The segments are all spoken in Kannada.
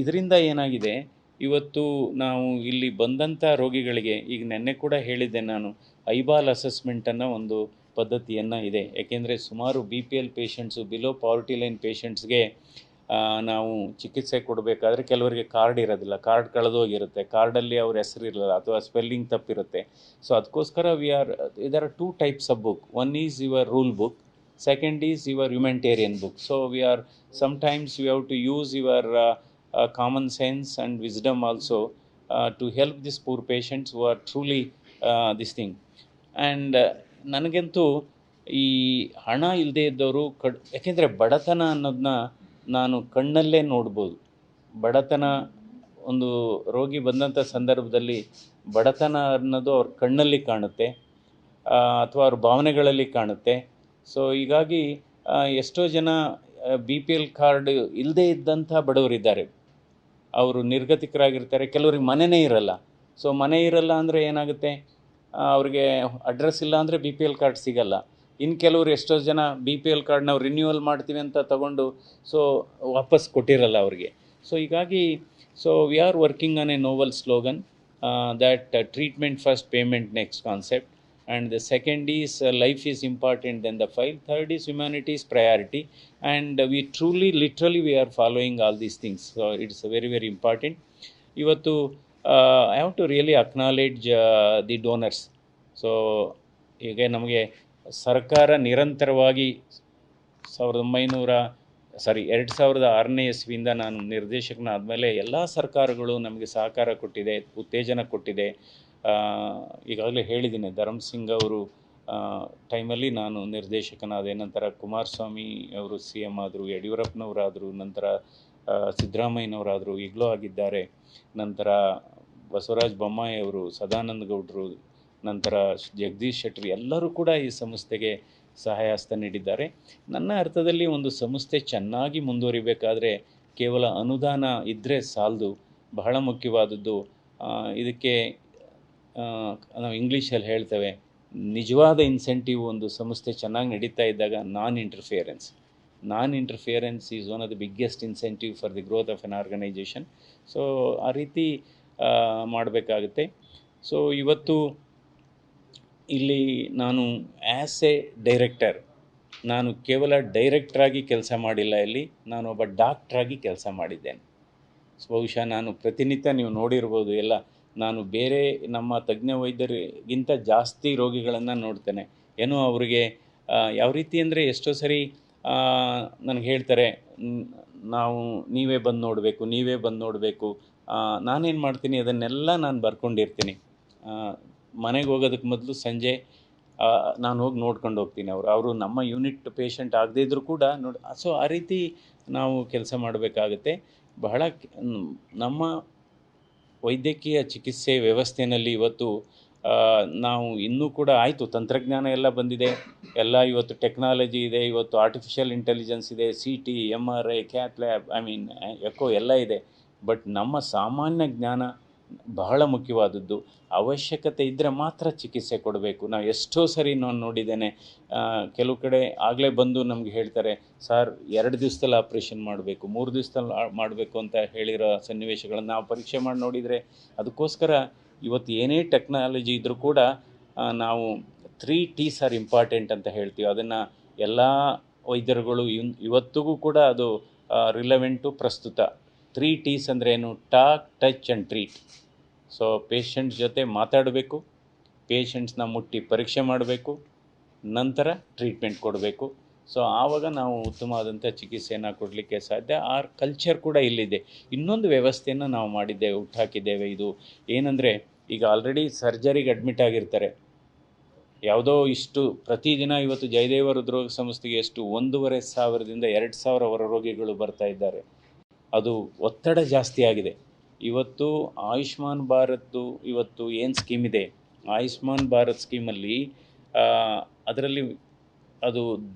ಇದರಿಂದ ಏನಾಗಿದೆ, ಇವತ್ತು ನಾವು ಇಲ್ಲಿ ಬಂದಂಥ ರೋಗಿಗಳಿಗೆ ಈಗ ನೆನ್ನೆ ಕೂಡ ಹೇಳಿದ್ದೆ ನಾನು, ಐಬಾಲ್ ಅಸೆಸ್ಮೆಂಟನ್ನು ಒಂದು ಪದ್ಧತಿಯನ್ನು ಇದೆ. ಏಕೆಂದರೆ ಸುಮಾರು BPL patients, below poverty line ಪೇಷಂಟ್ಸ್ಗೆ ನಾವು ಚಿಕಿತ್ಸೆ ಕೊಡಬೇಕಾದ್ರೆ ಕೆಲವರಿಗೆ ಕಾರ್ಡ್ ಇರೋದಿಲ್ಲ, ಕಾರ್ಡ್ ಕಳೆದೋಗಿರುತ್ತೆ, ಕಾರ್ಡಲ್ಲಿ ಅವ್ರ ಹೆಸರಿರಲ್ಲ ಅಥವಾ ಸ್ಪೆಲ್ಲಿಂಗ್ ತಪ್ಪಿರುತ್ತೆ. ಸೊ ಅದಕ್ಕೋಸ್ಕರ there are two types of book. One is your rule book, second is your humanitarian book. So sometimes we have to use your common sense and wisdom also to help these poor patients who are truly this thing. And ನನಗಂತೂ ಈ ಹಣ ಇಲ್ಲದೆ ಇದ್ದವರು ಯಾಕೆಂದರೆ ಬಡತನ ಅನ್ನೋದನ್ನ ನಾನು ಕಣ್ಣಲ್ಲೇ ನೋಡ್ಬೋದು. ಬಡತನ, ಒಂದು ರೋಗಿ ಬಂದಂಥ ಸಂದರ್ಭದಲ್ಲಿ ಬಡತನ ಅನ್ನೋದು ಅವ್ರ ಕಣ್ಣಲ್ಲಿ ಕಾಣುತ್ತೆ ಅಥವಾ ಅವ್ರ ಭಾವನೆಗಳಲ್ಲಿ ಕಾಣುತ್ತೆ. ಸೊ ಹೀಗಾಗಿ ಎಷ್ಟೋ ಜನ BPL ಕಾರ್ಡ್ ಇಲ್ಲದೇ ಇದ್ದಂಥ ಬಡವರಿದ್ದಾರೆ, ಅವರು ನಿರ್ಗತಿಕರಾಗಿರ್ತಾರೆ, ಕೆಲವ್ರಿಗೆ ಮನೆಯೇ ಇರಲ್ಲ. ಸೊ ಮನೆ ಇರಲ್ಲ ಅಂದರೆ ಏನಾಗುತ್ತೆ, ಅವ್ರಿಗೆ ಅಡ್ರೆಸ್ ಇಲ್ಲ ಅಂದರೆ BPL ಕಾರ್ಡ್ ಸಿಗಲ್ಲ. ಇನ್ನು ಕೆಲವರು ಎಷ್ಟೋ ಜನ BPL ಕಾರ್ಡ್ ನಾವು ರಿನ್ಯೂವಲ್ ಮಾಡ್ತೀವಿ ಅಂತ ತಗೊಂಡು ಸೊ ವಾಪಸ್ ಕೊಟ್ಟಿರಲ್ಲ ಅವ್ರಿಗೆ. ಸೊ ಹೀಗಾಗಿ we are working on A novel slogan that treatment first, payment next concept. And the second is life is important than the file. Third is humanity is priority. And we truly, literally, we are following all these things. So it's very, very important. Ivattu I have to really acknowledge the donors. So ಈಗ ನಮಗೆ ಸರ್ಕಾರ ನಿರಂತರವಾಗಿ 2006ನೇ ಇಸ್ವಿಯಿಂದ ನಾನು ನಿರ್ದೇಶಕನಾದಮೇಲೆ ಎಲ್ಲ ಸರ್ಕಾರಗಳು ನಮಗೆ ಸಹಕಾರ ಕೊಟ್ಟಿದೆ, ಉತ್ತೇಜನ ಕೊಟ್ಟಿದೆ. ಈಗಾಗಲೇ ಹೇಳಿದ್ದೀನಿ, ಧರ್ಮ್ ಸಿಂಗ್ ಅವರು ಟೈಮಲ್ಲಿ ನಾನು ನಿರ್ದೇಶಕನಾದೆ. ನಂತರ ಕುಮಾರಸ್ವಾಮಿ ಅವರು CM ಆದರು, ಯಡಿಯೂರಪ್ಪನವರಾದರು, ನಂತರ ಸಿದ್ದರಾಮಯ್ಯನವರಾದರು, ಈಗಲೂ ಆಗಿದ್ದಾರೆ. ನಂತರ ಬಸವರಾಜ ಬೊಮ್ಮಾಯಿ ಅವರು, ಸದಾನಂದ ಗೌಡರು, ನಂತರ ಜಗದೀಶ್ ಶೆಟ್ಟರ್, ಎಲ್ಲರೂ ಕೂಡ ಈ ಸಂಸ್ಥೆಗೆ ಸಹಾಯ ಹಸ್ತ ನೀಡಿದ್ದಾರೆ. ನನ್ನ ಅರ್ಥದಲ್ಲಿ ಒಂದು ಸಂಸ್ಥೆ ಚೆನ್ನಾಗಿ ಮುಂದುವರಿಬೇಕಾದ್ರೆ ಕೇವಲ ಅನುದಾನ ಇದ್ದರೆ ಸಾಲದು. ಬಹಳ ಮುಖ್ಯವಾದದ್ದು ಇದಕ್ಕೆ ನಾವು ಇಂಗ್ಲೀಷಲ್ಲಿ ಹೇಳ್ತೇವೆ, ನಿಜವಾದ ಇನ್ಸೆಂಟಿವ್ ಒಂದು ಸಂಸ್ಥೆ ಚೆನ್ನಾಗಿ ನಡೀತಾ ಇದ್ದಾಗ non interference is one of the biggest incentive for the growth of an organisation. So ಆ ರೀತಿ ಮಾಡಬೇಕಾಗುತ್ತೆ. ಸೊ ಇವತ್ತು ಇಲ್ಲಿ ನಾನು ಆ್ಯಸ್ ಎ ಡೈರೆಕ್ಟರ್, ನಾನು ಕೇವಲ ಡೈರೆಕ್ಟ್ರಾಗಿ ಕೆಲಸ ಮಾಡಿಲ್ಲ, ಇಲ್ಲಿ ನಾನು ಒಬ್ಬ ಡಾಕ್ಟ್ರಾಗಿ ಕೆಲಸ ಮಾಡಿದ್ದೇನೆ. ಬಹುಶಃ ನಾನು ಪ್ರತಿನಿತ್ಯ ನೀವು ನೋಡಿರ್ಬೋದು ಎಲ್ಲ, ನಾನು ಬೇರೆ ನಮ್ಮ ತಜ್ಞ ವೈದ್ಯರಿಗಿಂತ ಜಾಸ್ತಿ ರೋಗಿಗಳನ್ನು ನೋಡ್ತೇನೆ. ಏನೋ ಅವರಿಗೆ ಯಾವ ರೀತಿ ಅಂದರೆ ಎಷ್ಟೋ ಸರಿ ನನಗೆ ಹೇಳ್ತಾರೆ, ನೀವೇ ಬಂದು ನೋಡಬೇಕು. ನಾನೇನು ಮಾಡ್ತೀನಿ, ಅದನ್ನೆಲ್ಲ ನಾನು ಬರ್ಕೊಂಡಿರ್ತೀನಿ. ಮನೆಗೆ ಹೋಗೋದಕ್ಕೆ ಮೊದಲು ಸಂಜೆ ನಾನು ಹೋಗಿ ನೋಡ್ಕೊಂಡು ಹೋಗ್ತೀನಿ. ಅವರು ನಮ್ಮ ಯೂನಿಟ್ ಪೇಷಂಟ್ ಆಗದೇ ಇದ್ದರೂ ಕೂಡ ಸೊ ಆ ರೀತಿ ನಾವು ಕೆಲಸ ಮಾಡಬೇಕಾಗುತ್ತೆ. ಬಹಳ ನಮ್ಮ ವೈದ್ಯಕೀಯ ಚಿಕಿತ್ಸೆ ವ್ಯವಸ್ಥೆಯಲ್ಲಿ ಇವತ್ತು ನಾವು ಇನ್ನೂ ಕೂಡ ಆಯಿತು, ತಂತ್ರಜ್ಞಾನ ಎಲ್ಲ ಬಂದಿದೆ, ಎಲ್ಲ ಇವತ್ತು ಟೆಕ್ನಾಲಜಿ ಇದೆ, ಇವತ್ತು ಆರ್ಟಿಫಿಷಿಯಲ್ ಇಂಟೆಲಿಜೆನ್ಸ್ ಇದೆ, CT, MRI, cath lab, echo ಎಲ್ಲ ಇದೆ. ಬಟ್ ನಮ್ಮ ಸಾಮಾನ್ಯ ಜ್ಞಾನ ಬಹಳ ಮುಖ್ಯವಾದದ್ದು. ಅವಶ್ಯಕತೆ ಇದ್ದರೆ ಮಾತ್ರ ಚಿಕಿತ್ಸೆ ಕೊಡಬೇಕು. ನಾವು ಎಷ್ಟೋ ಸರಿ ನಾನು ನೋಡಿದ್ದೇನೆ, ಕೆಲವು ಕಡೆ ಆಗಲೇ ಬಂದು ನಮಗೆ ಹೇಳ್ತಾರೆ, ಸರ್ 2 ದಿವಸದಲ್ಲಿ ಆಪ್ರೇಷನ್ ಮಾಡಬೇಕು, 3 ದಿವಸದಲ್ಲಿ ಮಾಡಬೇಕು ಅಂತ ಹೇಳಿರೋ ಸನ್ನಿವೇಶಗಳನ್ನು ನಾವು ಪರೀಕ್ಷೆ ಮಾಡಿ ನೋಡಿದರೆ, ಅದಕ್ಕೋಸ್ಕರ ಇವತ್ತು ಏನೇ ಟೆಕ್ನಾಲಜಿ ಇದ್ದರೂ ಕೂಡ ನಾವು 3 T's ಆರ್ ಇಂಪಾರ್ಟೆಂಟ್ ಅಂತ ಹೇಳ್ತೀವಿ. ಅದನ್ನು ಎಲ್ಲ ವೈದ್ಯರುಗಳು ಇವತ್ತಿಗೂ ಕೂಡ ಅದು ರಿಲೆವೆಂಟು, ಪ್ರಸ್ತುತ. 3 T's ಅಂದರೆ ಏನು? Talk, touch and treat. So patient ಜೊತೆ ಮಾತಾಡಬೇಕು, ಪೇಷಂಟ್ಸ್ನ ಮುಟ್ಟಿ ಪರೀಕ್ಷೆ ಮಾಡಬೇಕು, ನಂತರ ಟ್ರೀಟ್ಮೆಂಟ್ ಕೊಡಬೇಕು. ಸೊ ಆವಾಗ ನಾವು ಉತ್ತಮವಾದಂಥ ಚಿಕಿತ್ಸೆಯನ್ನು ಕೊಡಲಿಕ್ಕೆ ಸಾಧ್ಯ. ಆ ಕಲ್ಚರ್ ಕೂಡ ಇಲ್ಲಿದೆ. ಇನ್ನೊಂದು ವ್ಯವಸ್ಥೆಯನ್ನು ನಾವು ಮಾಡಿದ್ದೇವೆ, ಹುಟ್ಟಾಕಿದ್ದೇವೆ. ಇದು ಏನಂದರೆ, ಈಗ ಆಲ್ರೆಡಿ ಸರ್ಜರಿಗೆ ಅಡ್ಮಿಟ್ ಆಗಿರ್ತಾರೆ, ಯಾವುದೋ ಇಷ್ಟು ಪ್ರತಿದಿನ ಇವತ್ತು ಜಯದೇವ ಹೃದ್ರೋಗ ಸಂಸ್ಥೆಗೆ ಎಷ್ಟು 1,500ದಿಂದ 2,000 ಹೊರ ರೋಗಿಗಳು ಬರ್ತಾ ಇದ್ದಾರೆ. ಅದು ಒತ್ತಡ ಜಾಸ್ತಿ ಆಗಿದೆ. ಇವತ್ತು ಆಯುಷ್ಮಾನ್ ಭಾರತ್ ಇವತ್ತು ಏನು ಸ್ಕೀಮ್ ಇದೆ, ಆಯುಷ್ಮಾನ್ ಭಾರತ್ ಸ್ಕೀಮಲ್ಲಿ ಅದರಲ್ಲಿ ಅದು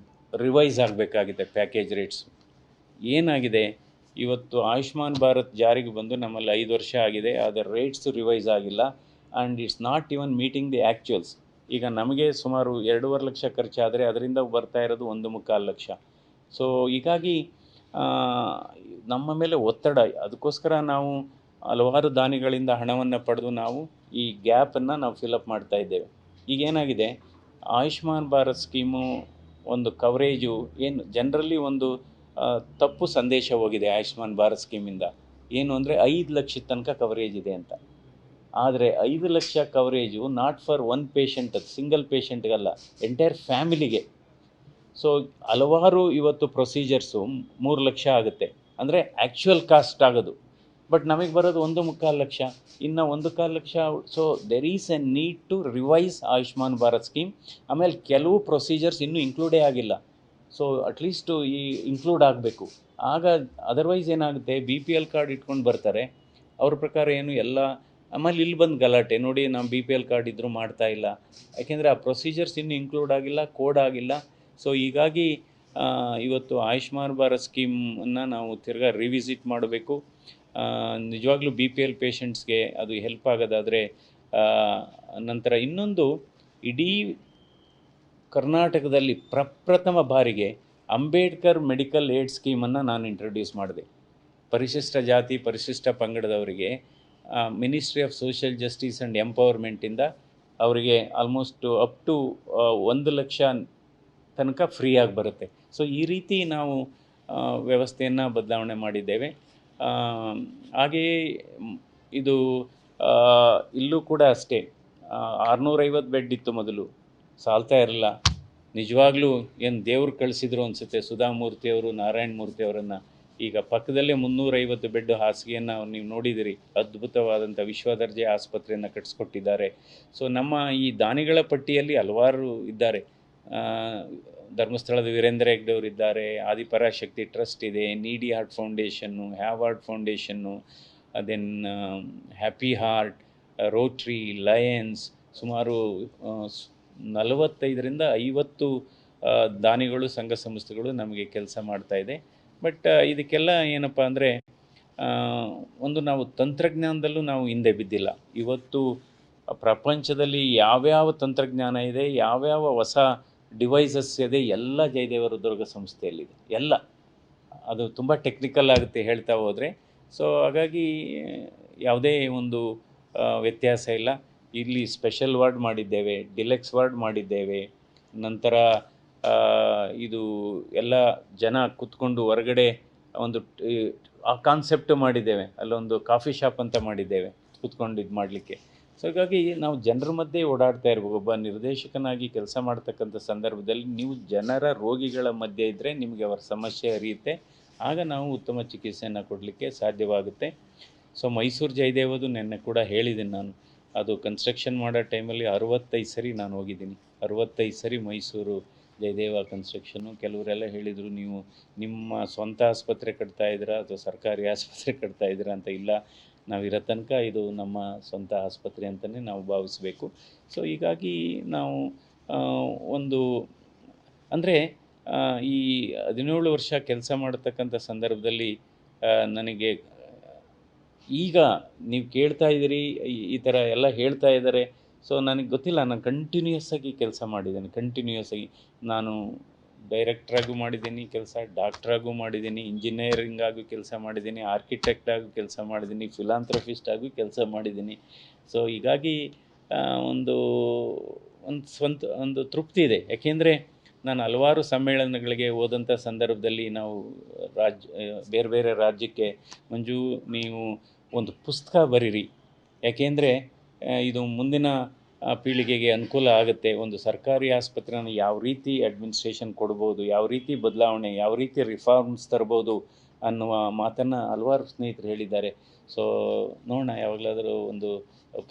ರಿವೈಸ್ ಆಗಬೇಕಾಗಿದೆ. ಪ್ಯಾಕೇಜ್ ರೇಟ್ಸು ಏನಾಗಿದೆ, ಇವತ್ತು ಆಯುಷ್ಮಾನ್ ಭಾರತ್ ಜಾರಿಗೆ ಬಂದು ನಮ್ಮಲ್ಲಿ 5 ವರ್ಷ ಆಗಿದೆ, ಅದರ ರೇಟ್ಸು ರಿವೈಸ್ ಆಗಿಲ್ಲ. And it's not even meeting the actuals. ಈಗ ನಮಗೆ ಸುಮಾರು 2.5 ಲಕ್ಷ ಖರ್ಚಾದರೆ ಅದರಿಂದ ಬರ್ತಾ ಇರೋದು 1.25 ಲಕ್ಷ. ಸೊ ಹೀಗಾಗಿ ನಮ್ಮ ಮೇಲೆ ಒತ್ತಡ. ಅದಕ್ಕೋಸ್ಕರ ನಾವು ಹಲವಾರು ದಾನಿಗಳಿಂದ ಹಣವನ್ನು ಪಡೆದು ನಾವು ಈ ಗ್ಯಾಪನ್ನು ನಾವು ಫಿಲಪ್ ಮಾಡ್ತಾ ಇದ್ದೇವೆ. ಈಗೇನಾಗಿದೆ, ಆಯುಷ್ಮಾನ್ ಭಾರತ್ ಸ್ಕೀಮು ಒಂದು ಕವರೇಜು ಏನು ಜನರಲ್ಲಿ ಒಂದು ತಪ್ಪು ಸಂದೇಶ ಹೋಗಿದೆ ಆಯುಷ್ಮಾನ್ ಭಾರತ್ ಸ್ಕೀಮಿಂದ. ಏನು ಅಂದರೆ 5 ಲಕ್ಷದ ತನಕ ಕವರೇಜ್ ಇದೆ ಅಂತ. ಆದರೆ 5 lakh coverage not for one patient, ಅದು ಸಿಂಗಲ್ ಪೇಷಂಟ್ಗಲ್ಲ, ಎಂಟೈರ್ ಫ್ಯಾಮಿಲಿಗೆ. ಸೊ ಹಲವಾರು ಇವತ್ತು ಪ್ರೊಸೀಜರ್ಸು 3 ಲಕ್ಷ ಆಗುತ್ತೆ, ಅಂದರೆ ಆ್ಯಕ್ಚುಯಲ್ ಕಾಸ್ಟ್ ಆಗೋದು. ಬಟ್ ನಮಗೆ ಬರೋದು 1.25 ಲಕ್ಷ, ಇನ್ನು 1.25 lakh. So there is a need to revise Ayushman Bharat scheme. ಆಮೇಲೆ ಕೆಲವು ಪ್ರೊಸೀಜರ್ಸ್ ಇನ್ನೂ ಇನ್ಕ್ಲೂಡೇ ಆಗಿಲ್ಲ. ಸೊ ಅಟ್ಲೀಸ್ಟು ಈ ಇನ್ಕ್ಲೂಡ್ ಆಗಬೇಕು. ಆಗ ಅದರ್ವೈಸ್ ಏನಾಗುತ್ತೆ, BPL ಕಾರ್ಡ್ ಇಟ್ಕೊಂಡು ಬರ್ತಾರೆ, ಅವ್ರ ಪ್ರಕಾರ ಏನು ಎಲ್ಲ. ಆಮೇಲೆ ಇಲ್ಲಿ ಬಂದು ಗಲಾಟೆ ನೋಡಿ, ನಾವು BPL ಕಾರ್ಡ್ ಇದ್ದರೂ ಮಾಡ್ತಾ ಇಲ್ಲ, ಯಾಕೆಂದರೆ ಆ ಪ್ರೊಸೀಜರ್ಸ್ ಇನ್ನೂ ಇನ್ಕ್ಲೂಡ್ ಆಗಿಲ್ಲ, ಕೋಡ್ ಆಗಿಲ್ಲ. ಸೊ ಹೀಗಾಗಿ ಇವತ್ತು ಆಯುಷ್ಮಾನ್ ಭಾರತ್ ಸ್ಕೀಮನ್ನು ನಾವು ತಿರ್ಗಾ ರಿವಿಸಿಟ್ ಮಾಡಬೇಕು. ನಿಜವಾಗ್ಲೂ BPL ಪೇಷಂಟ್ಸ್ಗೆ ಅದು ಹೆಲ್ಪ್ ಆಗೋದಾದರೆ. ನಂತರ ಇನ್ನೊಂದು, ಇಡೀ ಕರ್ನಾಟಕದಲ್ಲಿ ಪ್ರಪ್ರಥಮ ಬಾರಿಗೆ ಅಂಬೇಡ್ಕರ್ ಮೆಡಿಕಲ್ ಏಡ್ ಸ್ಕೀಮನ್ನು ನಾನು ಇಂಟ್ರೊಡ್ಯೂಸ್ ಮಾಡಿದೆ. ಪರಿಶಿಷ್ಟ ಜಾತಿ ಪರಿಶಿಷ್ಟ ಪಂಗಡದವರಿಗೆ ministry of social justice and ಎಂಪವರ್ಮೆಂಟಿಂದ ಅವರಿಗೆ ಆಲ್ಮೋಸ್ಟ್ ಅಪ್ ಟು 1 ಲಕ್ಷ ತನಕ ಫ್ರೀಯಾಗಿ ಬರುತ್ತೆ. ಸೊ ಈ ರೀತಿ ನಾವು ವ್ಯವಸ್ಥೆಯನ್ನು ಬದಲಾವಣೆ ಮಾಡಿದ್ದೇವೆ. ಹಾಗೆಯೇ ಇದು ಇಲ್ಲೂ ಕೂಡ ಅಷ್ಟೇ, 650 ಬೆಡ್ ಇತ್ತು ಮೊದಲು, ಸಾಲ್ತಾ ಇರಲಿಲ್ಲ. ನಿಜವಾಗ್ಲೂ ಏನು ದೇವ್ರು ಕಳಿಸಿದ್ರು ಅನಿಸುತ್ತೆ ಸುಧಾಮೂರ್ತಿಯವರು, ನಾರಾಯಣ ಮೂರ್ತಿಯವರನ್ನು. ಈಗ ಪಕ್ಕದಲ್ಲೇ 350 ಬೆಡ್ ಹಾಸಿಗೆಯನ್ನು ನೀವು ನೋಡಿದಿರಿ. ಅದ್ಭುತವಾದಂಥ ವಿಶ್ವದರ್ಜೆ ಆಸ್ಪತ್ರೆಯನ್ನು ಕಟ್ಟಿಸ್ಕೊಟ್ಟಿದ್ದಾರೆ. ಸೊ ನಮ್ಮ ಈ ದಾನಿಗಳ ಪಟ್ಟಿಯಲ್ಲಿ ಹಲವಾರು ಇದ್ದಾರೆ. ಧರ್ಮಸ್ಥಳದ ವೀರೇಂದ್ರ ಹೆಗ್ಡೆ ಅವರು ಇದ್ದಾರೆ, ಆದಿಪರಾಶಕ್ತಿ ಟ್ರಸ್ಟ್ ಇದೆ, needy heart foundation, Harvard foundation, then happy heart, Rotary, Lions, ಸುಮಾರು 45ರಿಂದ 50 ದಾನಿಗಳು, ಸಂಘ ಸಂಸ್ಥೆಗಳು ನಮಗೆ ಕೆಲಸ ಮಾಡ್ತಾಯಿದೆ. ಬಟ್ ಇದಕ್ಕೆಲ್ಲ ಏನಪ್ಪ ಅಂದರೆ, ಒಂದು ನಾವು ತಂತ್ರಜ್ಞಾನದಲ್ಲೂ ನಾವು ಹಿಂದೆ ಬಿದ್ದಿಲ್ಲ. ಇವತ್ತು ಪ್ರಪಂಚದಲ್ಲಿ ಯಾವ್ಯಾವ ತಂತ್ರಜ್ಞಾನ ಇದೆ, ಯಾವ್ಯಾವ ಹೊಸ ಡಿವೈಸಸ್ ಇದೆ, ಎಲ್ಲ ಜಯದೇವ ಹೃದ್ರೋಗ ಸಂಸ್ಥೆಯಲ್ಲಿದೆ. ಎಲ್ಲ ಅದು ತುಂಬ ಟೆಕ್ನಿಕಲ್ ಆಗುತ್ತೆ ಹೇಳ್ತಾ ಹೋದರೆ. ಸೊ ಹಾಗಾಗಿ ಯಾವುದೇ ಒಂದು ವ್ಯತ್ಯಾಸ ಇಲ್ಲ. ಇಲ್ಲಿ ಸ್ಪೆಷಲ್ ವಾರ್ಡ್ ಮಾಡಿದ್ದೇವೆ, ಡಿಲೆಕ್ಸ್ ವಾರ್ಡ್ ಮಾಡಿದ್ದೇವೆ. ನಂತರ ಇದು ಎಲ್ಲ ಜನ ಕೂತ್ಕೊಂಡು ಹೊರಗಡೆ ಒಂದು ಆ ಕಾನ್ಸೆಪ್ಟ್ ಮಾಡಿದ್ದೇವೆ. ಅಲ್ಲೊಂದು ಕಾಫಿ ಶಾಪ್ ಅಂತ ಮಾಡಿದ್ದೇವೆ ಕೂತ್ಕೊಂಡು ಇದು ಮಾಡಲಿಕ್ಕೆ. ಸೊ ಹಾಗಾಗಿ ನಾವು ಜನರ ಮಧ್ಯೆ ಓಡಾಡ್ತಾ ಇರ್ಬೇಕು. ಒಬ್ಬ ನಿರ್ದೇಶಕನಾಗಿ ಕೆಲಸ ಮಾಡ್ತಕ್ಕಂಥ ಸಂದರ್ಭದಲ್ಲಿ ನೀವು ಜನರ ರೋಗಿಗಳ ಮಧ್ಯೆ ಇದ್ದರೆ ನಿಮಗೆ ಅವರ ಸಮಸ್ಯೆ ಅರಿಯುತ್ತೆ. ಆಗ ನಾವು ಉತ್ತಮ ಚಿಕಿತ್ಸೆಯನ್ನು ಕೊಡಲಿಕ್ಕೆ ಸಾಧ್ಯವಾಗುತ್ತೆ. ಸೊ ಮೈಸೂರು ಜಯದೇವದು ನೆನ್ನೆ ಕೂಡ ಹೇಳಿದ್ದೀನಿ ನಾನು. ಅದು ಕನ್ಸ್ಟ್ರಕ್ಷನ್ ಮಾಡೋ ಟೈಮಲ್ಲಿ 65 ಸರಿ ನಾನು ಹೋಗಿದ್ದೀನಿ. 65 ಸರಿ ಮೈಸೂರು ಜಯದೇವ ಕನ್ಸ್ಟ್ರಕ್ಷನ್ನು. ಕೆಲವರೆಲ್ಲ ಹೇಳಿದರು, ನೀವು ನಿಮ್ಮ ಸ್ವಂತ ಆಸ್ಪತ್ರೆ ಕಟ್ತಾ ಇದ್ದೀರಾ ಅಥವಾ ಸರ್ಕಾರಿ ಆಸ್ಪತ್ರೆ ಕಟ್ತಾ ಇದ್ದೀರಾ ಅಂತ. ಇಲ್ಲ, ನಾವಿರೋ ತನಕ ಇದು ನಮ್ಮ ಸ್ವಂತ ಆಸ್ಪತ್ರೆ ಅಂತಲೇ ನಾವು ಭಾವಿಸಬೇಕು. ಸೊ ಹೀಗಾಗಿ ನಾವು ಒಂದು ಅಂದರೆ ಈ 17 ವರ್ಷ ಕೆಲಸ ಮಾಡತಕ್ಕಂಥ ಸಂದರ್ಭದಲ್ಲಿ ನನಗೆ ಈಗ ನೀವು ಕೇಳ್ತಾ ಇದ್ದೀರಿ, ಈ ಥರ ಎಲ್ಲ ಹೇಳ್ತಾ ಇದ್ದಾರೆ. ಸೊ ನನಗೆ ಗೊತ್ತಿಲ್ಲ, ನಾನು ಕಂಟಿನ್ಯೂಯಸ್ ಆಗಿ ಕೆಲಸ ಮಾಡಿದ್ದೇನೆ. ಕಂಟಿನ್ಯೂಯಸ್ ಆಗಿ ನಾನು ಡೈರೆಕ್ಟ್ರಾಗೂ ಮಾಡಿದ್ದೀನಿ ಕೆಲಸ, ಡಾಕ್ಟ್ರಾಗೂ ಮಾಡಿದ್ದೀನಿ, ಇಂಜಿನಿಯರಿಂಗ್ ಆಗೂ ಕೆಲಸ ಮಾಡಿದ್ದೀನಿ, ಆರ್ಕಿಟೆಕ್ಟ್ ಆಗೂ ಕೆಲಸ ಮಾಡಿದ್ದೀನಿ, ಫಿಲಾಂಥ್ರಫಿಸ್ಟ್ ಆಗೂ ಕೆಲಸ ಮಾಡಿದ್ದೀನಿ. ಸೊ ಹೀಗಾಗಿ ಒಂದು ತೃಪ್ತಿ ಇದೆ. ಯಾಕೆಂದರೆ ನಾನು ಹಲವಾರು ಸಮ್ಮೇಳನಗಳಿಗೆ ಹೋದಂಥ ಸಂದರ್ಭದಲ್ಲಿ ನಾವು ಬೇರೆ ಬೇರೆ ರಾಜ್ಯಕ್ಕೆ, ಮಂಜು ನೀವು ಒಂದು ಪುಸ್ತಕ ಬರೀರಿ, ಯಾಕೆಂದರೆ ಇದು ಮುಂದಿನ ಪೀಳಿಗೆಗೆ ಅನುಕೂಲ ಆಗುತ್ತೆ. ಒಂದು ಸರ್ಕಾರಿ ಆಸ್ಪತ್ರೆನ ಯಾವ ರೀತಿ ಅಡ್ಮಿನಿಸ್ಟ್ರೇಷನ್ ಕೊಡ್ಬೋದು, ಯಾವ ರೀತಿ ಬದಲಾವಣೆ, ಯಾವ ರೀತಿ ರಿಫಾರ್ಮ್ಸ್ ತರ್ಬೋದು ಅನ್ನುವ ಮಾತನ್ನು ಹಲವಾರು ಸ್ನೇಹಿತರು ಹೇಳಿದ್ದಾರೆ. ಸೊ ನೋಡೋಣ, ಯಾವಾಗಲಾದರೂ ಒಂದು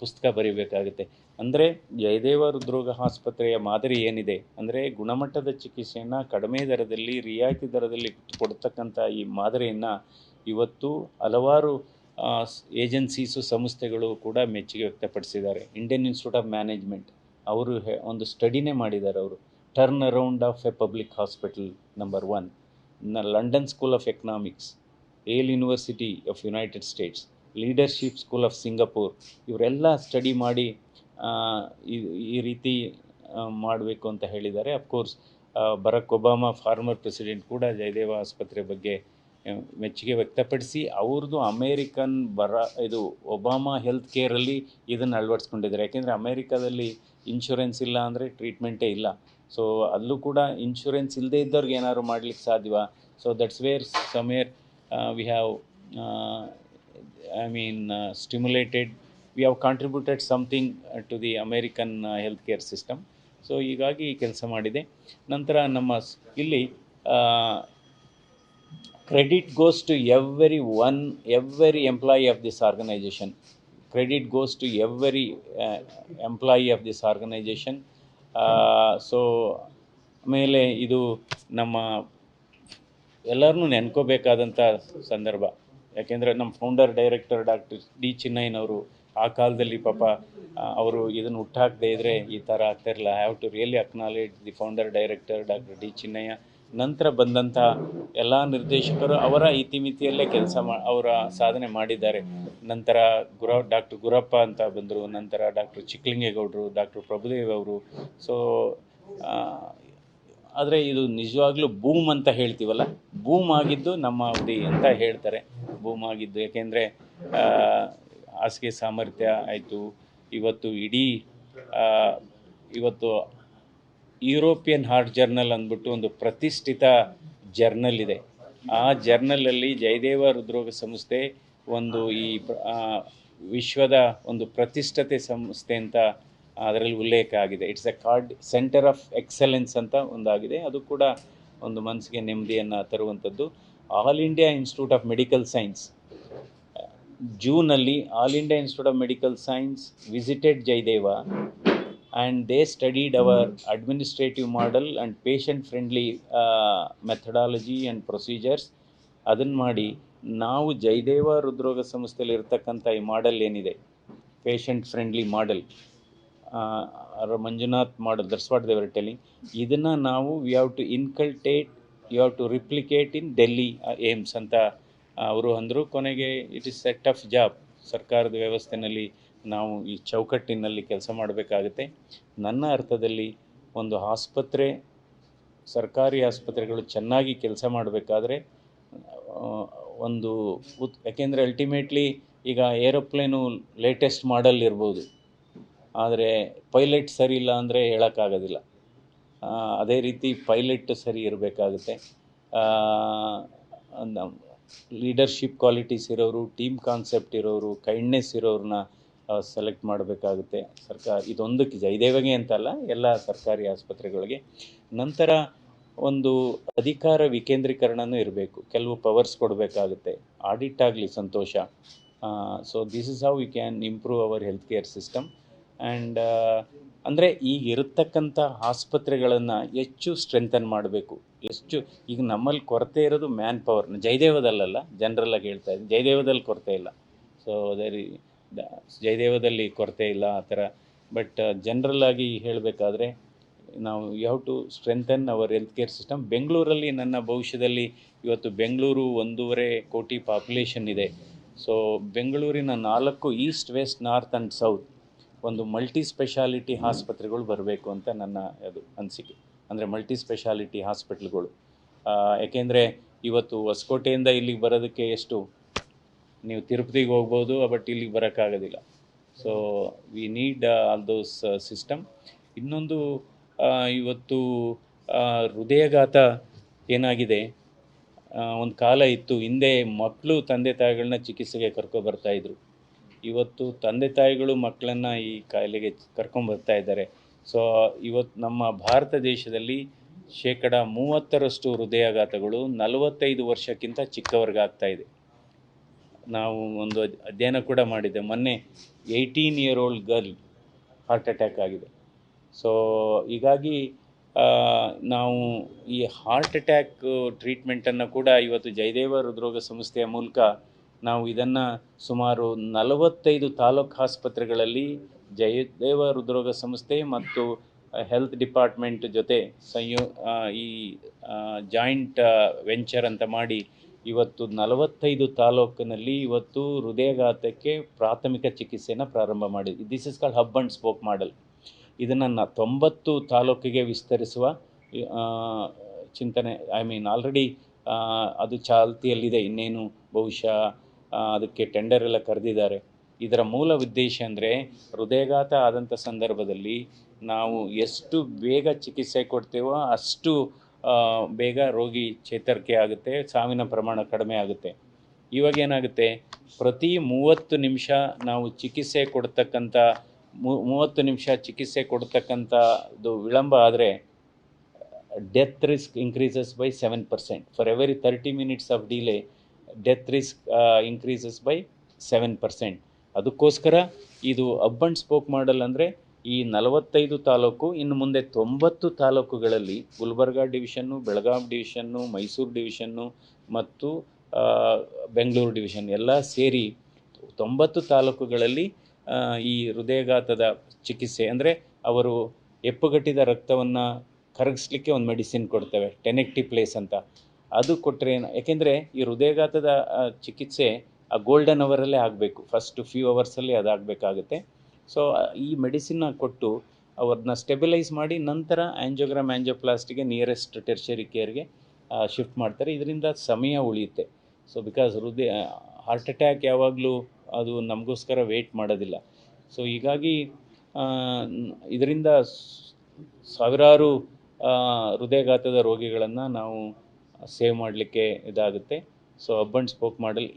ಪುಸ್ತಕ ಬರೀಬೇಕಾಗುತ್ತೆ. ಅಂದರೆ ಜಯದೇವ ಹೃದ್ರೋಗ ಆಸ್ಪತ್ರೆಯ ಮಾದರಿ ಏನಿದೆ ಅಂದರೆ, ಗುಣಮಟ್ಟದ ಚಿಕಿತ್ಸೆಯನ್ನು ಕಡಿಮೆ ದರದಲ್ಲಿ, ರಿಯಾಯಿತಿ ದರದಲ್ಲಿ ಕೊಡ್ತಕ್ಕಂಥ ಈ ಮಾದರಿಯನ್ನು ಇವತ್ತು ಹಲವಾರು ಏಜೆನ್ಸೀಸು, ಸಂಸ್ಥೆಗಳು ಕೂಡ ಮೆಚ್ಚುಗೆ ವ್ಯಕ್ತಪಡಿಸಿದ್ದಾರೆ. ಇಂಡಿಯನ್ ಇನ್ಸ್ಟಿಟ್ಯೂಟ್ ಆಫ್ ಮ್ಯಾನೇಜ್ಮೆಂಟ್ ಅವರು ಒಂದು ಸ್ಟಡಿನೇ ಮಾಡಿದ್ದಾರೆ. ಅವರು turn around of a public hospital number 1, London School of Economics, Yale University of United States, leadership school of Singapore, ಇವರೆಲ್ಲ ಸ್ಟಡಿ ಮಾಡಿ ಈ ರೀತಿ ಮಾಡಬೇಕು ಅಂತ ಹೇಳಿದ್ದಾರೆ. Of course Barack Obama former president ಕೂಡ ಜಯದೇವ ಆಸ್ಪತ್ರೆ ಬಗ್ಗೆ ಮೆಚ್ಚುಗೆ ವ್ಯಕ್ತಪಡಿಸಿ ಅವ್ರದ್ದು ಅಮೇರಿಕನ್ ಇದು ಒಬಾಮಾ ಹೆಲ್ತ್ ಕೇರಲ್ಲಿ ಇದನ್ನು ಅಳವಡಿಸ್ಕೊಂಡಿದ್ದಾರೆ. ಯಾಕೆಂದರೆ ಅಮೇರಿಕಾದಲ್ಲಿ ಇನ್ಶೂರೆನ್ಸ್ ಇಲ್ಲ ಅಂದರೆ ಟ್ರೀಟ್ಮೆಂಟೇ ಇಲ್ಲ. ಸೊ ಅಲ್ಲೂ ಕೂಡ ಇನ್ಶೂರೆನ್ಸ್ ಇಲ್ಲದೇ ಇದ್ದವ್ರಿಗೆ ಏನಾದ್ರು ಮಾಡಲಿಕ್ಕೆ ಸಾಧ್ಯವಾ? So that's where somewhere we have stimulated, we have contributed something to the American healthcare system. So ಹೀಗಾಗಿ ಕೆಲಸ ಮಾಡಿದೆ. ನಂತರ ನಮ್ಮ ಇಲ್ಲಿ credit goes to every employee of this organization. Credit goes to every employee of this organization. So ಆಮೇಲೆ ಇದು ನಮ್ಮ ಎಲ್ಲರನ್ನೂ ನೆನ್ಕೋಬೇಕಾದಂಥ ಸಂದರ್ಭ. ಯಾಕೆಂದರೆ ನಮ್ಮ ಫೌಂಡರ್ ಡೈರೆಕ್ಟರ್ ಡಾಕ್ಟರ್ ಡಿ ಚಿನ್ನಯ್ಯನವರು ಆ ಕಾಲದಲ್ಲಿ ಪಾಪ ಅವರು ಇದನ್ನು ಹುಟ್ಟಾಕದೇ ಇದ್ದರೆ ಈ ಥರ ಆಗ್ತಾಯಿರಲಿಲ್ಲ. I have to really acknowledge the founder director doctor D Chinnaiah. ನಂತರ ಬಂದಂಥ ಎಲ್ಲ ನಿರ್ದೇಶಕರು ಅವರ ಇತಿಮಿತಿಯಲ್ಲೇ ಅವರ ಸಾಧನೆ ಮಾಡಿದ್ದಾರೆ. ನಂತರ ಡಾಕ್ಟರ್ ಗುರಪ್ಪ ಅಂತ ಬಂದರು, ನಂತರ ಡಾಕ್ಟರ್ ಚಿಕ್ಕಲಿಂಗೇಗೌಡರು, ಡಾಕ್ಟರ್ ಪ್ರಭುದೇವ್ ಅವರು. ಸೊ ಆದರೆ ಇದು ನಿಜವಾಗ್ಲೂ ಬೂಮ್ ಅಂತ ಹೇಳ್ತೀವಲ್ಲ, ಬೂಮ್ ಆಗಿದ್ದು ನಮ್ಮ ಅವಧಿ ಅಂತ ಹೇಳ್ತಾರೆ. ಬೂಮ್ ಆಗಿದ್ದು ಯಾಕೆಂದರೆ ಹಾಸಿಗೆ ಸಾಮರ್ಥ್ಯ ಆಯಿತು. ಇವತ್ತು ಇವತ್ತು ಯುರೋಪಿಯನ್ ಹಾರ್ಟ್ ಜರ್ನಲ್ ಅಂದ್ಬಿಟ್ಟು ಒಂದು ಪ್ರತಿಷ್ಠಿತ ಜರ್ನಲ್ ಇದೆ. ಆ ಜರ್ನಲಲ್ಲಿ ಜಯದೇವ ಹೃದ್ರೋಗ ಸಂಸ್ಥೆ ಒಂದು ಈ ವಿಶ್ವದ ಒಂದು ಪ್ರತಿಷ್ಠತೆ ಸಂಸ್ಥೆ ಅಂತ ಅದರಲ್ಲಿ ಉಲ್ಲೇಖ ಆಗಿದೆ. It's a centre of excellence ಅಂತ ಒಂದಾಗಿದೆ. ಅದು ಕೂಡ ಒಂದು ಮನಸ್ಸಿಗೆ ನೆಮ್ಮದಿಯನ್ನು ತರುವಂಥದ್ದು. All India institute of medical science ಜೂನಲ್ಲಿ all India institute of medical science visited Jayadeva and they studied our administrative model and patient friendly methodology and procedures. ಅದನ್ನು ಮಾಡಿ ನಾವು ಜಯದೇವ ಹೃದ್ರೋಗ ಸಂಸ್ಥೆಯಲ್ಲಿ ಇರ್ತಕ್ಕಂಥ ಈ ಮಾಡೆಲ್ ಏನಿದೆ, patient friendly model, Manjunath model, that's what they were telling. ಇದನ್ನು ನಾವು we have to you have to replicate in Delhi AIIMS ಅಂತ ಅವರು ಅಂದರು. ಕೊನೆಗೆ it is a tough job. ಸರ್ಕಾರದ ವ್ಯವಸ್ಥೆಯಲ್ಲಿ ನಾವು ಈ ಚೌಕಟ್ಟಿನಲ್ಲಿ ಕೆಲಸ ಮಾಡಬೇಕಾಗುತ್ತೆ. ನನ್ನ ಅರ್ಥದಲ್ಲಿ ಒಂದು ಆಸ್ಪತ್ರೆ, ಸರ್ಕಾರಿ ಆಸ್ಪತ್ರೆಗಳು ಚೆನ್ನಾಗಿ ಕೆಲಸ ಮಾಡಬೇಕಾದ್ರೆ ಯಾಕೆಂದರೆ ಅಲ್ಟಿಮೇಟ್ಲಿ ಈಗ ಏರೋಪ್ಲೇನು ಲೇಟೆಸ್ಟ್ ಮಾಡೆಲ್ ಇರ್ಬೋದು, ಆದರೆ ಪೈಲಟ್ ಸರಿ ಇಲ್ಲ ಅಂದರೆ ಹೇಳೋಕ್ಕಾಗೋದಿಲ್ಲ. ಅದೇ ರೀತಿ ಪೈಲಟ್ ಸರಿ ಇರಬೇಕಾಗುತ್ತೆ. ಲೀಡರ್ಶಿಪ್ ಕ್ವಾಲಿಟೀಸ್ ಇರೋರು, ಟೀಮ್ ಕಾನ್ಸೆಪ್ಟ್ ಇರೋರು, ಕೈಂಡ್ನೆಸ್ ಇರೋರನ್ನ ಸೆಲೆಕ್ಟ್ ಮಾಡಬೇಕಾಗುತ್ತೆ. ಇದೊಂದಕ್ಕೆ ಜಯದೇವಗೆ ಅಂತಲ್ಲ, ಎಲ್ಲ ಸರ್ಕಾರಿ ಆಸ್ಪತ್ರೆಗಳಿಗೆ. ನಂತರ ಒಂದು ಅಧಿಕಾರ ವಿಕೇಂದ್ರೀಕರಣನೂ ಇರಬೇಕು. ಕೆಲವು ಪವರ್ಸ್ ಕೊಡಬೇಕಾಗುತ್ತೆ. ಆಡಿಟ್ ಆಗಲಿ ಸಂತೋಷ. So this is how we can improve our health care system. And ಅಂದರೆ ಈಗ ಇರತಕ್ಕಂಥ ಆಸ್ಪತ್ರೆಗಳನ್ನು ಹೆಚ್ಚು ಸ್ಟ್ರೆಂಥನ್ ಮಾಡಬೇಕು. ಈಗ ನಮ್ಮಲ್ಲಿ ಕೊರತೆ ಇರೋದು ಮ್ಯಾನ್ ಪವರ್. ಜಯದೇವದಲ್ಲ, ಜನರಲ್ಲಾಗಿ ಹೇಳ್ತಾ ಇದ್ದೀನಿ, ಜಯದೇವದಲ್ಲಿ ಕೊರತೆ ಇಲ್ಲ. ಸೊ ಜಯದೇವದಲ್ಲಿ ಕೊರತೆ ಇಲ್ಲ ಆ ಥರ. ಬಟ್ ಜನರಲ್ಲಾಗಿ ಹೇಳಬೇಕಾದ್ರೆ ನಾವು you have to strengthen our health care system. ಬೆಂಗಳೂರಲ್ಲಿ ನನ್ನ ಭವಿಷ್ಯದಲ್ಲಿ ಇವತ್ತು ಬೆಂಗಳೂರು 1.5 ಕೋಟಿ ಪಾಪ್ಯುಲೇಷನ್ ಇದೆ. ಸೊ ಬೆಂಗಳೂರಿನ 4 east, west, north and south ಒಂದು ಮಲ್ಟಿ ಸ್ಪೆಷಾಲಿಟಿ ಆಸ್ಪತ್ರೆಗಳು ಬರಬೇಕು ಅಂತ ನನ್ನ ಅನಿಸಿಕೆ. ಅಂದರೆ ಮಲ್ಟಿ ಸ್ಪೆಷಾಲಿಟಿ ಹಾಸ್ಪಿಟ್ಲ್ಗಳು. ಯಾಕೆಂದರೆ ಇವತ್ತು ಹೊಸಕೋಟೆಯಿಂದ ಇಲ್ಲಿಗೆ ಬರೋದಕ್ಕೆ ನೀವು ತಿರುಪತಿಗೆ ಹೋಗ್ಬೋದು, ಬಟ್ ಇಲ್ಲಿಗೆ ಬರೋಕ್ಕಾಗೋದಿಲ್ಲ. So we need all those system. ಇನ್ನೊಂದು ಇವತ್ತು ಹೃದಯಘಾತ ಏನಾಗಿದೆ, ಒಂದು ಕಾಲ ಇತ್ತು, ಹಿಂದೆ ಮಕ್ಕಳು ತಂದೆ ತಾಯಿಗಳನ್ನ ಚಿಕಿತ್ಸೆಗೆ ಕರ್ಕೊಬರ್ತಾಯಿದ್ರು. ಇವತ್ತು ತಂದೆ ತಾಯಿಗಳು ಮಕ್ಕಳನ್ನು ಈ ಕಾಯಿಲೆಗೆ ಕರ್ಕೊಂಬರ್ತಾ ಇದ್ದಾರೆ. ಸೊ ಇವತ್ತು ನಮ್ಮ ಭಾರತ ದೇಶದಲ್ಲಿ 30% ಹೃದಯಾಘಾತಗಳು 45 ವರ್ಷಕ್ಕಿಂತ ಚಿಕ್ಕವರಿಗಾಗ್ತಾಯಿದೆ. ನಾವು ಒಂದು ಅಧ್ಯಯನ ಕೂಡ ಮಾಡಿದ್ದೆ ಮೊನ್ನೆ, 18 year old girl heart attack ಆಗಿದೆ. ಸೊ ಹೀಗಾಗಿ ನಾವು ಈ ಹಾರ್ಟ್ ಅಟ್ಯಾಕ್ ಟ್ರೀಟ್ಮೆಂಟನ್ನು ಕೂಡ ಇವತ್ತು ಜಯದೇವ ಹೃದ್ರೋಗ ಸಂಸ್ಥೆಯ ಮೂಲಕ ನಾವು ಇದನ್ನು ಸುಮಾರು 45 ತಾಲೂಕು ಆಸ್ಪತ್ರೆಗಳಲ್ಲಿ ಜಯದೇವ ಹೃದ್ರೋಗ ಸಂಸ್ಥೆ ಮತ್ತು ಹೆಲ್ತ್ ಡಿಪಾರ್ಟ್ಮೆಂಟ್ ಜೊತೆ ಈ ಜಾಯಿಂಟ್ ವೆಂಚರ್ ಅಂತ ಮಾಡಿ ಇವತ್ತು 45 ತಾಲೂಕಿನಲ್ಲಿ ಇವತ್ತು ಹೃದಯಾಘಾತಕ್ಕೆ ಪ್ರಾಥಮಿಕ ಚಿಕಿತ್ಸೆಯನ್ನು ಪ್ರಾರಂಭ ಮಾಡಿದ್ವಿ. This is called hub and spoke model. ಇದನ್ನು 90 ತಾಲೂಕಿಗೆ ವಿಸ್ತರಿಸುವ ಚಿಂತನೆ. ಆಲ್ರೆಡಿ ಅದು ಚಾಲ್ತಿಯಲ್ಲಿದೆ. ಇನ್ನೇನು ಬಹುಶಃ ಅದಕ್ಕೆ ಟೆಂಡರ್ ಎಲ್ಲ ಕರೆದಿದ್ದಾರೆ. ಇದರ ಮೂಲ ಉದ್ದೇಶ ಅಂದರೆ ಹೃದಯಾಘಾತ ಆದಂಥ ಸಂದರ್ಭದಲ್ಲಿ ನಾವು ಎಷ್ಟು ಬೇಗ ಚಿಕಿತ್ಸೆ ಕೊಡ್ತೇವೋ ಅಷ್ಟು ಬೇಗ ರೋಗಿ ಚೇತರಿಕೆ ಆಗುತ್ತೆ, ಸಾವಿನ ಪ್ರಮಾಣ ಕಡಿಮೆ ಆಗುತ್ತೆ. ಇವಾಗ ಏನಾಗುತ್ತೆ, ಪ್ರತಿ 30 ನಿಮಿಷ ನಾವು ಚಿಕಿತ್ಸೆ ಕೊಡ್ತಕ್ಕಂಥ 30 ನಿಮಿಷ ಚಿಕಿತ್ಸೆ ಕೊಡ್ತಕ್ಕಂಥದ್ದು ವಿಳಂಬ ಆದರೆ death risk increases by 7%. For every 30 minutes of delay death risk increases by 7%. ಅದಕ್ಕೋಸ್ಕರ ಇದು ಹಬ್ ಆ್ಯಂಡ್ ಸ್ಪೋಕ್ ಮಾಡೆಲ್ ಅಂದರೆ ಈ 45 ತಾಲೂಕು, ಇನ್ನು ಮುಂದೆ 90 ತಾಲೂಕುಗಳಲ್ಲಿ Gulbarga division, Belagavi division, Mysuru division ಮತ್ತು ಬೆಂಗಳೂರು ಡಿವಿಷನ್ ಎಲ್ಲ ಸೇರಿ 90 ತಾಲೂಕುಗಳಲ್ಲಿ ಈ ಹೃದಯಾಘಾತದ ಚಿಕಿತ್ಸೆ ಅಂದರೆ ಅವರು ಹೆಪ್ಪುಗಟ್ಟಿದ ರಕ್ತವನ್ನು ಕರಗಿಸ್ಲಿಕ್ಕೆ ಒಂದು ಮೆಡಿಸಿನ್ ಕೊಡ್ತೇವೆ, ಟೆನೆಕ್ಟಿಪ್ಲೇಸ್ ಅಂತ. ಅದು ಕೊಟ್ಟರೆ ಯಾಕೆಂದರೆ ಈ ಹೃದಯಾಘಾತದ ಚಿಕಿತ್ಸೆ ಆ ಗೋಲ್ಡನ್ ಅವರಲ್ಲೇ ಆಗಬೇಕು, ಫಸ್ಟ್ ಫ್ಯೂ ಅವರ್ಸಲ್ಲಿ ಅದಾಗಬೇಕಾಗುತ್ತೆ. ಸೊ ಈ ಮೆಡಿಸಿನ್ನ ಕೊಟ್ಟು ಅವ್ರನ್ನ ಸ್ಟೆಬಿಲೈಸ್ ಮಾಡಿ ನಂತರ ಆ್ಯಂಜಿಯೋಗ್ರಾಮ್ ಆ್ಯಂಜಿಯೋಪ್ಲಾಸ್ಟಿಗೆ ನಿಯರೆಸ್ಟ್ ಟೆರ್ಷರಿ ಕೇರ್ಗೆ ಶಿಫ್ಟ್ ಮಾಡ್ತಾರೆ. ಇದರಿಂದ ಸಮಯ ಉಳಿಯುತ್ತೆ. ಸೊ ಬಿಕಾಸ್ ಹಾರ್ಟ್ ಅಟ್ಯಾಕ್ ಯಾವಾಗಲೂ ಅದು ನಮಗೋಸ್ಕರ ವೆಯ್ಟ್ ಮಾಡೋದಿಲ್ಲ. ಸೊ ಹೀಗಾಗಿ ಇದರಿಂದ ಸಾವಿರಾರು ಹೃದಯಾಘಾತದ ರೋಗಿಗಳನ್ನು ನಾವು ಸೇವ್ ಮಾಡಲಿಕ್ಕೆ ಇದಾಗುತ್ತೆ. So hub and spoke model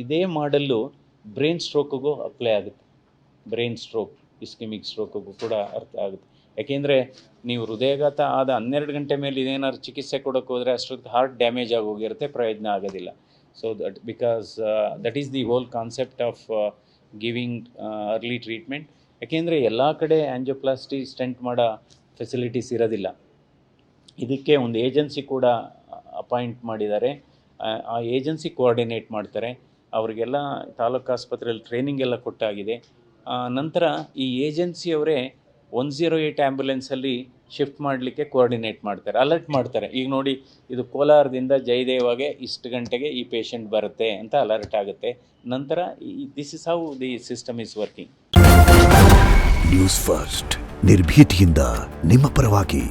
ಇದೇ ಮಾಡೆಲ್ಲು ಬ್ರೈನ್ ಸ್ಟ್ರೋಕ್ಗೂ ಅಪ್ಲೈ ಆಗುತ್ತೆ. ಬ್ರೈನ್ ಸ್ಟ್ರೋಕ್, ಇಸ್ಕೆಮಿಕ್ ಸ್ಟ್ರೋಕ್ಗೂ ಕೂಡ ಅರ್ಥ ಆಗುತ್ತೆ. ಯಾಕೆಂದರೆ ನೀವು ಹೃದಯಾಘಾತ ಆದ 12 ಗಂಟೆ ಮೇಲೆ ಇದೇನಾದ್ರು ಚಿಕಿತ್ಸೆ ಕೊಡೋಕ್ಕೆ ಹೋದರೆ ಅಷ್ಟೊತ್ತು ಹಾರ್ಟ್ ಡ್ಯಾಮೇಜ್ ಆಗೋಗಿರುತ್ತೆ, ಪ್ರಯೋಜನ ಆಗೋದಿಲ್ಲ. So that is the whole concept of giving early treatment. ಯಾಕೆಂದರೆ ಎಲ್ಲ ಕಡೆ ಆ್ಯಂಜಿಯೋಪ್ಲಾಸ್ಟಿ ಸ್ಟೆಂಟ್ ಮಾಡೋ ಫೆಸಿಲಿಟೀಸ್ ಇರೋದಿಲ್ಲ. ಇದಕ್ಕೆ ಒಂದು ಏಜೆನ್ಸಿ ಕೂಡ ಅಪಾಯಿಂಟ್ ಮಾಡಿದ್ದಾರೆ. ಆ ಏಜೆನ್ಸಿ ಕೋಆರ್ಡಿನೇಟ್ ಮಾಡ್ತಾರೆ. ಅವರಿಗೆಲ್ಲ ತಾಲೂಕು ಆಸ್ಪತ್ರೆಯಲ್ಲಿ ಟ್ರೈನಿಂಗ್ ಎಲ್ಲ ಕೊಟ್ಟಾಗಿದೆ. ನಂತರ ಈ ಏಜೆನ್ಸಿಯವರೇ 108 ಆ್ಯಂಬುಲೆನ್ಸಲ್ಲಿ ಶಿಫ್ಟ್ ಮಾಡಲಿಕ್ಕೆ ಕೋಆರ್ಡಿನೇಟ್ ಮಾಡ್ತಾರೆ, ಅಲರ್ಟ್ ಮಾಡ್ತಾರೆ. ಈಗ ನೋಡಿ, ಇದು ಕೋಲಾರದಿಂದ ಜಯದೇವಾಗೆ ಇಷ್ಟು ಗಂಟೆಗೆ ಈ ಪೇಷಂಟ್ ಬರುತ್ತೆ ಅಂತ ಅಲರ್ಟ್ ಆಗುತ್ತೆ. ನಂತರ this is how the system is working. News first, ನಿರ್ಭೀತಿಯಿಂದ ನಿಮ್ಮ ಪರವಾಗಿ.